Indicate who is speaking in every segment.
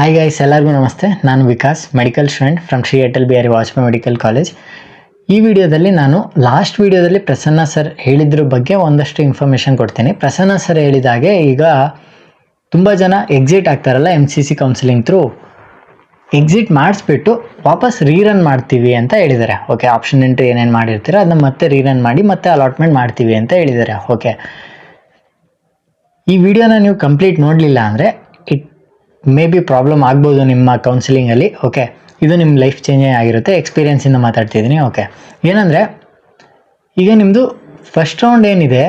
Speaker 1: Hi guys, ಎಲ್ಲರಿಗೂ ನಮಸ್ತೆ. ನಾನು Vikas, medical student from Shri Atal Bihari Vajpayee medical college. ಈ ವಿಡಿಯೋದಲ್ಲಿ ನಾನು ಲಾಸ್ಟ್ ವಿಡಿಯೋದಲ್ಲಿ ಪ್ರಸನ್ನ ಸರ್ ಹೇಳಿದ್ರ ಬಗ್ಗೆ ಒಂದಷ್ಟು ಇನ್ಫಾರ್ಮೇಷನ್ ಕೊಡ್ತೀನಿ. ಪ್ರಸನ್ನ ಸರ್ ಹೇಳಿದಾಗೆ ಈಗ ತುಂಬ ಜನ ಎಕ್ಸಿಟ್ ಆಗ್ತಾರಲ್ಲ MCC ಕೌನ್ಸಿಲಿಂಗ್ ಥ್ರೂ, ಎಕ್ಸಿಟ್ ಮಾಡಿಸ್ಬಿಟ್ಟು ವಾಪಸ್ ರೀರನ್ ಮಾಡ್ತೀವಿ ಅಂತ ಹೇಳಿದ್ದಾರೆ. ಓಕೆ, ಆಪ್ಷನ್ ಎಂಟ್ರಿ ಏನೇನು ಮಾಡಿರ್ತೀರ ಅದನ್ನ ಮತ್ತೆ ರೀರನ್ ಮಾಡಿ ಮತ್ತೆ ಅಲಾಟ್ಮೆಂಟ್ ಮಾಡ್ತೀವಿ ಅಂತ ಹೇಳಿದ್ದಾರೆ. ಓಕೆ, ಈ ವಿಡಿಯೋನ ನೀವು ಕಂಪ್ಲೀಟ್ ನೋಡಲಿಲ್ಲ ಅಂದರೆ ಇಟ್ ಮೇ ಬಿ ಪ್ರಾಬ್ಲಮ್ ಆಗ್ಬೋದು ನಿಮ್ಮ ಕೌನ್ಸಿಲಿಂಗಲ್ಲಿ. ಓಕೆ, ಇದು ನಿಮ್ಮ ಲೈಫ್ ಚೇಂಜೇ ಆಗಿರುತ್ತೆ. ಎಕ್ಸ್ಪೀರಿಯೆನ್ಸಿಂದ ಮಾತಾಡ್ತಿದ್ದೀನಿ. ಓಕೆ, ಏನಂದರೆ ಈಗ ನಿಮ್ಮದು ಫಸ್ಟ್ ರೌಂಡ್ ಏನಿದೆ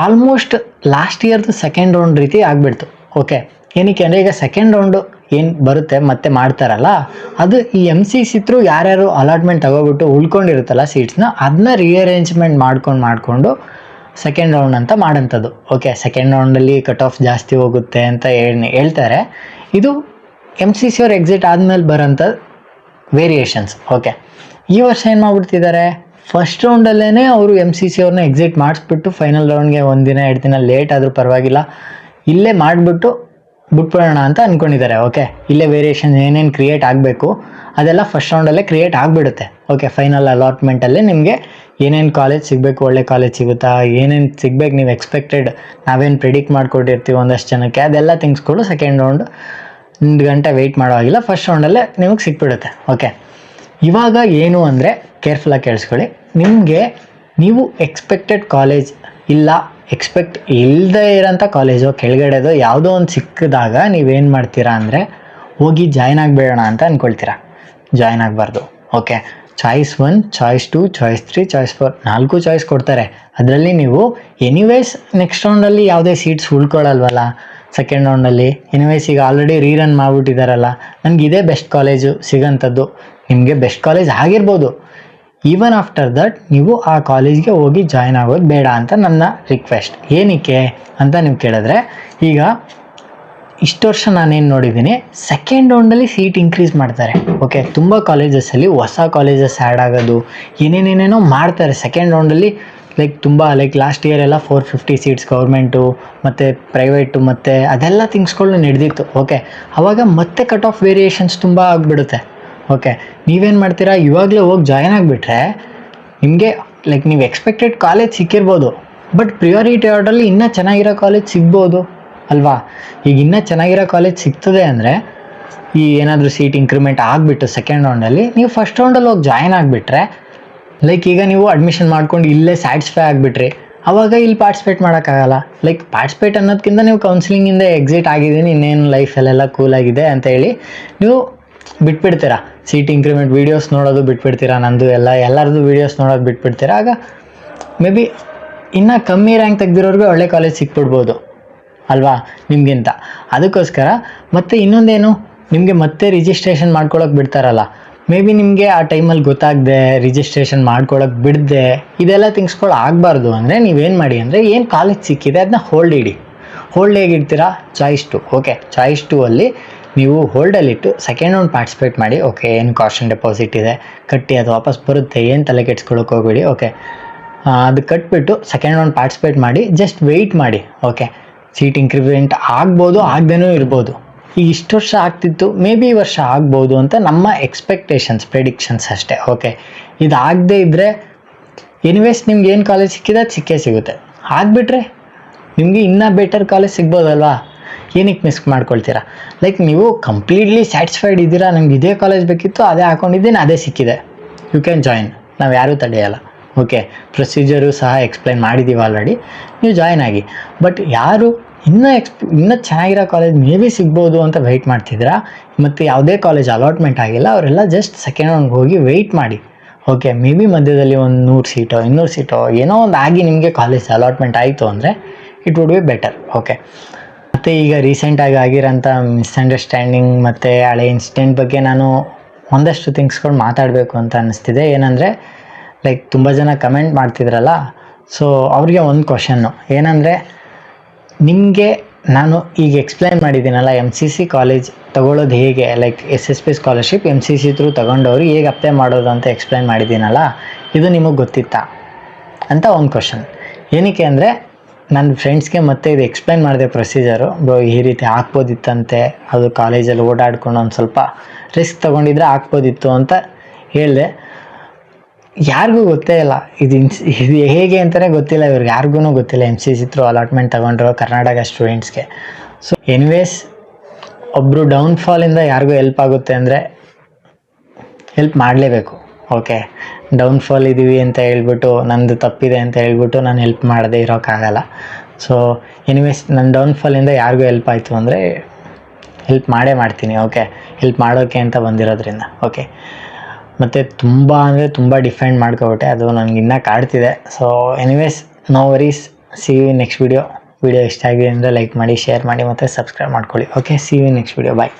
Speaker 1: ಆಲ್ಮೋಸ್ಟ್ ಲಾಸ್ಟ್ ಇಯರ್ದು ಸೆಕೆಂಡ್ ರೌಂಡ್ ರೀತಿ ಆಗಿಬಿಡ್ತು. ಓಕೆ, ಏನಕ್ಕೆ ಅಂದರೆ ಈಗ ಸೆಕೆಂಡ್ ರೌಂಡು ಏನು ಬರುತ್ತೆ ಮತ್ತೆ ಮಾಡ್ತಾರಲ್ಲ, ಅದು ಈ MCC ಥ್ರೂ ಯಾರ್ಯಾರು ಅಲಾಟ್ಮೆಂಟ್ ತಗೋಬಿಟ್ಟು ಉಳ್ಕೊಂಡಿರುತ್ತಲ್ಲ ಸೀಟ್ಸ್ನ, ಅದನ್ನ ರೀಅರೇಂಜ್ಮೆಂಟ್ ಮಾಡಿಕೊಂಡು ಸೆಕೆಂಡ್ ರೌಂಡ್ ಅಂತ ಮಾಡೋಂಥದ್ದು. ಓಕೆ, ಸೆಕೆಂಡ್ ರೌಂಡಲ್ಲಿ ಕಟ್ ಆಫ್ ಜಾಸ್ತಿ ಹೋಗುತ್ತೆ ಅಂತ ಹೇಳ್ತಾರೆ. ಇದು MCC ಅವ್ರು ಎಕ್ಸಿಟ್ ಆದಮೇಲೆ ಬರೋಂಥ ವೇರಿಯೇಷನ್ಸ್. ಓಕೆ, ಈ ವರ್ಷ ಏನು ಮಾಡ್ಬಿಡ್ತಿದ್ದಾರೆ, ಫಸ್ಟ್ ರೌಂಡಲ್ಲೇ ಅವರು MCC ಅವ್ರನ್ನ ಎಕ್ಸಿಟ್ ಮಾಡಿಸ್ಬಿಟ್ಟು ಫೈನಲ್ ರೌಂಡ್ಗೆ ಒಂದಿನ 2 ದಿನ ಲೇಟ್ ಆದರೂ ಪರವಾಗಿಲ್ಲ, ಇಲ್ಲೇ ಮಾಡಿಬಿಟ್ಟು ಬಿಟ್ಬಿಡೋಣ ಅಂತ ಅಂದ್ಕೊಂಡಿದ್ದಾರೆ. ಓಕೆ, ಇಲ್ಲೇ ವೇರಿಯೇಷನ್ ಏನೇನು ಕ್ರಿಯೇಟ್ ಆಗಬೇಕು ಅದೆಲ್ಲ ಫಸ್ಟ್ ರೌಂಡಲ್ಲೇ ಕ್ರಿಯೇಟ್ ಆಗಿಬಿಡುತ್ತೆ. ಓಕೆ, ಫೈನಲ್ ಅಲಾಟ್ಮೆಂಟಲ್ಲೇ ನಿಮಗೆ ಏನೇನು ಕಾಲೇಜ್ ಸಿಗಬೇಕು, ಒಳ್ಳೆ ಕಾಲೇಜ್ ಸಿಗುತ್ತಾ, ಏನೇನು ಸಿಗ್ಬೇಕು, ನೀವು ಎಕ್ಸ್ಪೆಕ್ಟೆಡ್ ನಾವೇನು ಪ್ರಿಡಿಕ್ಟ್ ಮಾಡಿಕೊಟ್ಟಿರ್ತೀವಿ ಒಂದಷ್ಟು ಜನಕ್ಕೆ, ಅದೆಲ್ಲ ಥಿಂಗ್ಸ್ಗಳು ಸೆಕೆಂಡ್ ರೌಂಡ್ 1 ಗಂಟೆ ವೆಯ್ಟ್ ಮಾಡೋ ಆಗಿಲ್ಲ, ಫಸ್ಟ್ ರೌಂಡಲ್ಲೇ ನಿಮಗೆ ಸಿಕ್ಬಿಡುತ್ತೆ. ಓಕೆ, ಇವಾಗ ಏನು ಅಂದರೆ ಕೇರ್ಫುಲ್ಲಾಗಿ ಕೇಳಿಸ್ಕೊಳ್ಳಿ. ನಿಮಗೆ ನೀವು ಎಕ್ಸ್ಪೆಕ್ಟೆಡ್ ಕಾಲೇಜ್ ಇಲ್ಲ, ಎಕ್ಸ್ಪೆಕ್ಟ್ ಇಲ್ಲದೆ ಇರೋಂಥ ಕಾಲೇಜು ಕೆಳಗಡೆದು ಯಾವುದೋ ಒಂದು ಸಿಕ್ಕಿದಾಗ ನೀವೇನು ಮಾಡ್ತೀರಾ ಅಂದರೆ ಹೋಗಿ ಜಾಯ್ನ್ ಆಗಿಬಿಡೋಣ ಅಂತ ಅಂದ್ಕೊಳ್ತೀರಾ. ಜಾಯ್ನ್ ಆಗಬಾರ್ದು. Okay, choice 1, choice 2, choice 3, choice 4 4 choice ಕೊಡ್ತಾರೆ. ಅದರಲ್ಲಿ ನೀವು ಎನಿವೇಸ್ ನೆಕ್ಸ್ಟ್ ರೌಂಡಲ್ಲಿ ಯಾವುದೇ ಸೀಟ್ಸ್ ಉಳ್ಕೊಳ್ಳಲ್ವಲ್ಲ ಸೆಕೆಂಡ್ ರೌಂಡಲ್ಲಿ. ಎನಿವೇಸ್ ಈಗ ಆಲ್ರೆಡಿ ರೀರನ್ ಮಾಡಿಬಿಟ್ಟಿದ್ದಾರಲ್ಲ, ನನಗೆ ಇದೇ ಬೆಸ್ಟ್ ಕಾಲೇಜು ಸಿಗೋಂಥದ್ದು. ನಿಮಗೆ ಬೆಸ್ಟ್ ಕಾಲೇಜ್ ಆಗಿರ್ಬೋದು, ಈವನ್ ಆಫ್ಟರ್ ದಟ್ ನೀವು ಆ ಕಾಲೇಜ್ಗೆ ಹೋಗಿ ಜಾಯ್ನ್ ಆಗೋದು ಬೇಡ ಅಂತ ನನ್ನ ರಿಕ್ವೆಸ್ಟ್. ಏನಕ್ಕೆ ಅಂತ ನೀವು ಕೇಳಿದ್ರೆ, ಈಗ ಇಷ್ಟು ವರ್ಷ ನಾನೇನು ನೋಡಿದ್ದೀನಿ, ಸೆಕೆಂಡ್ ರೌಂಡಲ್ಲಿ ಸೀಟ್ ಇನ್ಕ್ರೀಸ್ ಮಾಡ್ತಾರೆ. ಓಕೆ, ತುಂಬ ಕಾಲೇಜಸ್ಸಲ್ಲಿ ಹೊಸ ಕಾಲೇಜಸ್ ಆ್ಯಡ್ ಆಗೋದು ಏನೇನೇನೇನೋ ಮಾಡ್ತಾರೆ ಸೆಕೆಂಡ್ ರೌಂಡಲ್ಲಿ. ಲೈಕ್ ಲಾಸ್ಟ್ ಇಯರ್ ಎಲ್ಲ 450 ಸೀಟ್ಸ್ ಗೌರ್ಮೆಂಟು ಮತ್ತು ಪ್ರೈವೇಟು ಮತ್ತು ಅದೆಲ್ಲ ಥಿಂಗ್ಸ್ಗಳು ನಡೆದಿತ್ತು. ಓಕೆ, ಆವಾಗ ಮತ್ತೆ ಕಟ್ ಆಫ್ ವೇರಿಯೇಷನ್ಸ್ ತುಂಬ ಆಗಿಬಿಡುತ್ತೆ. ಓಕೆ, ನೀವೇನು ಮಾಡ್ತೀರಾ, ಇವಾಗಲೇ ಹೋಗಿ ಜಾಯ್ನ್ ಆಗಿಬಿಟ್ರೆ ನಿಮಗೆ ನೀವು ಎಕ್ಸ್ಪೆಕ್ಟೆಡ್ ಕಾಲೇಜ್ ಸಿಕ್ಕಿರ್ಬೋದು, ಬಟ್ ಪ್ರಿಯಾರಿಟಿ ಆರ್ಡರಲ್ಲಿ ಇನ್ನೂ ಚೆನ್ನಾಗಿರೋ ಕಾಲೇಜ್ ಸಿಗ್ಬೋದು ಅಲ್ವಾ. ಈಗ ಇನ್ನೂ ಚೆನ್ನಾಗಿರೋ ಕಾಲೇಜ್ ಸಿಗ್ತದೆ ಅಂದರೆ ಈ ಏನಾದರೂ ಸೀಟ್ ಇಂಕ್ರಿಮೆಂಟ್ ಆಗಿಬಿಟ್ಟು ಸೆಕೆಂಡ್ ರೌಂಡಲ್ಲಿ ನೀವು ಫಸ್ಟ್ ರೌಂಡಲ್ಲಿ ಹೋಗಿ ಜಾಯ್ನ್ ಆಗಿಬಿಟ್ರೆ, ಈಗ ನೀವು ಅಡ್ಮಿಷನ್ ಮಾಡ್ಕೊಂಡು ಇಲ್ಲೇ ಸ್ಯಾಟಿಸ್ಫೈ ಆಗಿಬಿಟ್ರಿ, ಆವಾಗ ಇಲ್ಲಿ ಪಾರ್ಟಿಸಿಪೇಟ್ ಮಾಡೋಕ್ಕಾಗಲ್ಲ. ಪಾರ್ಟಿಸಿಪೇಟ್ ಅನ್ನೋದಕ್ಕಿಂತ ನೀವು ಕೌನ್ಸಿಲಿಂಗಿಂದ ಎಕ್ಸಿಟ್ ಆಗಿದ್ದೀನಿ, ಇನ್ನೇನು ಲೈಫಲ್ಲೆಲ್ಲ ಕೂಲಾಗಿದೆ ಅಂತ ಹೇಳಿ ನೀವು ಬಿಟ್ಬಿಡ್ತೀರಾ. ಸೀಟ್ ಇಂಕ್ರಿಮೆಂಟ್ ವೀಡಿಯೋಸ್ ನೋಡೋದು ಬಿಟ್ಬಿಡ್ತೀರಾ, ನಂದು ಎಲ್ಲರದ್ದು ವೀಡಿಯೋಸ್ ನೋಡೋದು ಬಿಟ್ಬಿಡ್ತೀರಾ. ಆಗ ಮೇ ಬಿ ಇನ್ನೂ ಕಮ್ಮಿ ರ್ಯಾಂಕ್ ತೆಗೆದಿರೋರ್ಗೆ ಒಳ್ಳೆ ಕಾಲೇಜ್ ಸಿಕ್ಬಿಡ್ಬೋದು ಅಲ್ವಾ ನಿಮಗಿಂತ. ಅದಕ್ಕೋಸ್ಕರ ಮತ್ತೆ ಇನ್ನೊಂದೇನು, ನಿಮಗೆ ಮತ್ತೆ ರಿಜಿಸ್ಟ್ರೇಷನ್ ಮಾಡ್ಕೊಳಕ್ಕೆ ಬಿಡ್ತಾರಲ್ಲ, ಮೇ ಬಿ ನಿಮಗೆ ಆ ಟೈಮಲ್ಲಿ ಗೊತ್ತಾಗದೆ ರಿಜಿಸ್ಟ್ರೇಷನ್ ಮಾಡ್ಕೊಳಕ್ಕೆ ಬಿಡದೆ ಇದೆಲ್ಲ ಥಿಂಗ್ಸ್ಗಳು ಆಗಬಾರ್ದು ಅಂದರೆ ನೀವೇನು ಮಾಡಿ ಅಂದರೆ, ಏನು ಕಾಲೇಜ್ ಸಿಕ್ಕಿದೆ ಅದನ್ನ ಹೋಲ್ಡ್ ಇಡಿ. ಹೋಲ್ಡ್ ಹೇಗಿಡ್ತೀರಾ, ಚಾಯ್ಸ್ 2. ಓಕೆ, ಚಾಯ್ಸ್ 2 ಅಲ್ಲಿ ನೀವು ಹೋಲ್ಡಲ್ಲಿಟ್ಟು ಸೆಕೆಂಡ್ ರೌಂಡ್ ಪಾರ್ಟಿಸಿಪೇಟ್ ಮಾಡಿ. ಓಕೆ, ಏನು ಕಾಷನ್ ಡೆಪಾಸಿಟ್ ಇದೆ ಕಟ್ಟಿ, ಅದು ವಾಪಸ್ ಬರುತ್ತೆ, ಏನು ತಲೆ ಕೆಡ್ಸ್ಕೊಳಕ್ಕೆ ಹೋಗ್ಬೇಡಿ. ಓಕೆ, ಅದು ಕಟ್ಬಿಟ್ಟು ಸೆಕೆಂಡ್ ರೌಂಡ್ ಪಾರ್ಟಿಸಿಪೇಟ್ ಮಾಡಿ, ಜಸ್ಟ್ ವೆಯ್ಟ್ ಮಾಡಿ. ಓಕೆ, ಸೀಟ್ ಇಂಕ್ರಿಮೆಂಟ್ ಆಗ್ಬೋದು, ಆಗದೇನೂ ಇರ್ಬೋದು. ಈಗ ಇಷ್ಟು ವರ್ಷ ಆಗ್ತಿತ್ತು, ಮೇ ಬಿ ಈ ವರ್ಷ ಆಗ್ಬೋದು ಅಂತ ನಮ್ಮ ಎಕ್ಸ್ಪೆಕ್ಟೇಷನ್ಸ್, ಪ್ರೆಡಿಕ್ಷನ್ಸ್ ಅಷ್ಟೇ. ಓಕೆ, ಇದು ಆಗದೇ ಇದ್ದರೆ ಎನಿವೇಸ್ ನಿಮ್ಗೆ ಏನು ಕಾಲೇಜ್ ಸಿಕ್ಕಿದೆ ಅದು ಸಿಕ್ಕೇ ಸಿಗುತ್ತೆ. ಆಗಿಬಿಟ್ರೆ ನಿಮಗೆ ಇನ್ನೂ ಬೆಟರ್ ಕಾಲೇಜ್ ಸಿಗ್ಬೋದಲ್ವಾ. ಏನಕ್ಕೆ ಮಿಸ್ ಮಾಡ್ಕೊಳ್ತೀರಾ. ನೀವು ಕಂಪ್ಲೀಟ್ಲಿ ಸ್ಯಾಟಿಸ್ಫೈಡ್ ಇದ್ದೀರಾ, ನನಗೆ ಇದೇ ಕಾಲೇಜ್ ಬೇಕಿತ್ತು, ಅದೇ ಹಾಕೊಂಡಿದ್ದೀನಿ, ಅದೇ ಸಿಕ್ಕಿದೆ, ಯು ಕ್ಯಾನ್ ಜಾಯಿನ್, ನಾವು ಯಾರೂ ತಡೆಯಲ್ಲ. ಓಕೆ, ಪ್ರೊಸೀಜರು ಸಹ ಎಕ್ಸ್ಪ್ಲೈನ್ ಮಾಡಿದ್ದೀವಿ ಆಲ್ರೆಡಿ, ನೀವು ಜಾಯ್ನ್ ಆಗಿ. ಬಟ್ ಯಾರು ಇನ್ನೂ ಚೆನ್ನಾಗಿರೋ ಕಾಲೇಜ್ ಮೇ ಬಿ ಸಿಗ್ಬೋದು ಅಂತ ವೆಯ್ಟ್ ಮಾಡ್ತಿದ್ದೀರಾ, ಮತ್ತು ಯಾವುದೇ ಕಾಲೇಜ್ ಅಲಾಟ್ಮೆಂಟ್ ಆಗಿಲ್ಲ, ಅವರೆಲ್ಲ ಜಸ್ಟ್ ಸೆಕೆಂಡ್ ರೌಂಡ್ಗೆ ಹೋಗಿ ವೆಯ್ಟ್ ಮಾಡಿ. ಓಕೆ, ಮೇ ಬಿ ಮಧ್ಯದಲ್ಲಿ ಒಂದು 100 ಸೀಟೋ 200 ಸೀಟೋ ಏನೋ ಒಂದು ಆಗಿ ನಿಮಗೆ ಕಾಲೇಜ್ ಅಲಾಟ್ಮೆಂಟ್ ಆಯಿತು ಅಂದರೆ it would be better. Okay, ಮತ್ತು ಈಗ ರೀಸೆಂಟಾಗಿ ಆಗಿರೋಂಥ ಮಿಸ್ಅಂಡರ್ಸ್ಟ್ಯಾಂಡಿಂಗ್ ಮತ್ತು ಹಳೆ ಇನ್ಸಿಡೆಂಟ್ ಬಗ್ಗೆ ನಾನು ಒಂದಷ್ಟು ಥಿಂಗ್ಸ್ಗಳು ಮಾತಾಡಬೇಕು ಅಂತ ಅನ್ನಿಸ್ತಿದೆ. ಏನಂದರೆ ತುಂಬ ಜನ ಕಮೆಂಟ್ ಮಾಡ್ತಿದ್ರಲ್ಲ, ಸೊ ಅವ್ರಿಗೆ ಒಂದು ಕ್ವಶನ್ನು ಏನಂದರೆ, ನಿಮಗೆ ನಾನು ಈಗ ಎಕ್ಸ್ಪ್ಲೈನ್ ಮಾಡಿದ್ದೀನಲ್ಲ MCC ಕಾಲೇಜ್ ತೊಗೊಳ್ಳೋದು ಹೇಗೆ, SSP ಸ್ಕಾಲರ್ಶಿಪ್ MCC ಥ್ರೂ ತೊಗೊಂಡವ್ರು ಹೇಗೆ ಅಪ್ಲೈ ಮಾಡೋದು ಅಂತ ಎಕ್ಸ್ಪ್ಲೈನ್ ಮಾಡಿದ್ದೀನಲ್ಲ, ಇದು ನಿಮಗೆ ಗೊತ್ತಿತ್ತಾ ಅಂತ ಒಂದು ಕ್ವಶನ್. ಏನಕ್ಕೆ ಅಂದರೆ ನನ್ನ ಫ್ರೆಂಡ್ಸ್ಗೆ ಮತ್ತೆ ಇದು ಎಕ್ಸ್ಪ್ಲೈನ್ ಮಾಡಿದೆ ಪ್ರೊಸೀಜರು. ಬ್ರೋ ಈ ರೀತಿ ಹಾಕ್ಬೋದಿತ್ತಂತೆ, ಅದು ಕಾಲೇಜಲ್ಲಿ ಓಡಾಡ್ಕೊಂಡು ಒಂದು ಸ್ವಲ್ಪ ರಿಸ್ಕ್ ತೊಗೊಂಡಿದ್ರೆ ಹಾಕ್ಬೋದಿತ್ತು ಅಂತ ಹೇಳಿದೆ. ಯಾರಿಗೂ ಗೊತ್ತೇ ಇಲ್ಲ ಇದು ಹೇಗೆ ಅಂತಲೇ ಗೊತ್ತಿಲ್ಲ, ಇವ್ರಿಗೆ ಯಾರಿಗೂ ಗೊತ್ತಿಲ್ಲ MCC ಥ್ರೂ ಅಲಾಟ್ಮೆಂಟ್ ತೊಗೊಂಡ್ರು ಕರ್ನಾಟಕ ಸ್ಟೂಡೆಂಟ್ಸ್ಗೆ. ಸೊ ಎನಿವೇಸ್, ಒಬ್ಬರು ಡೌನ್ಫಾಲಿಂದ ಯಾರಿಗೂ ಹೆಲ್ಪ್ ಆಗುತ್ತೆ ಅಂದರೆ ಹೆಲ್ಪ್ ಮಾಡಲೇಬೇಕು. ಓಕೆ, ಡೌನ್ಫಾಲ್ ಇದ್ದೀವಿ ಅಂತ ಹೇಳ್ಬಿಟ್ಟು, ನಂದು ತಪ್ಪಿದೆ ಅಂತ ಹೇಳ್ಬಿಟ್ಟು ನಾನು ಹೆಲ್ಪ್ ಮಾಡದೇ ಇರೋಕ್ಕಾಗಲ್ಲ. ಸೊ ಎನಿವೇಸ್, ನನ್ನ ಡೌನ್ಫಾಲಿಂದ ಯಾರಿಗೂ ಹೆಲ್ಪ್ ಆಯಿತು ಅಂದರೆ ಹೆಲ್ಪ್ ಮಾಡೇ ಮಾಡ್ತೀನಿ. ಓಕೆ, ಹೆಲ್ಪ್ ಮಾಡೋಕ್ಕೆ ಅಂತ ಬಂದಿರೋದ್ರಿಂದ. ಓಕೆ, ಮತ್ತು ತುಂಬ ಅಂದರೆ ತುಂಬ ಡಿಫೆಂಡ್ ಮಾಡ್ಕೊಬಿಟ್ಟೆ, ಅದು ನನಗೆ ಇನ್ನೂ ಕಾಡ್ತಿದೆ. So anyways, no worries, see you next video ಇಷ್ಟ ಆಗಿದೆ ಅಂದರೆ ಲೈಕ್ ಮಾಡಿ, ಶೇರ್ ಮಾಡಿ ಮತ್ತು ಸಬ್ಸ್ಕ್ರೈಬ್ ಮಾಡ್ಕೊಳ್ಳಿ. Okay, see you next video, bye.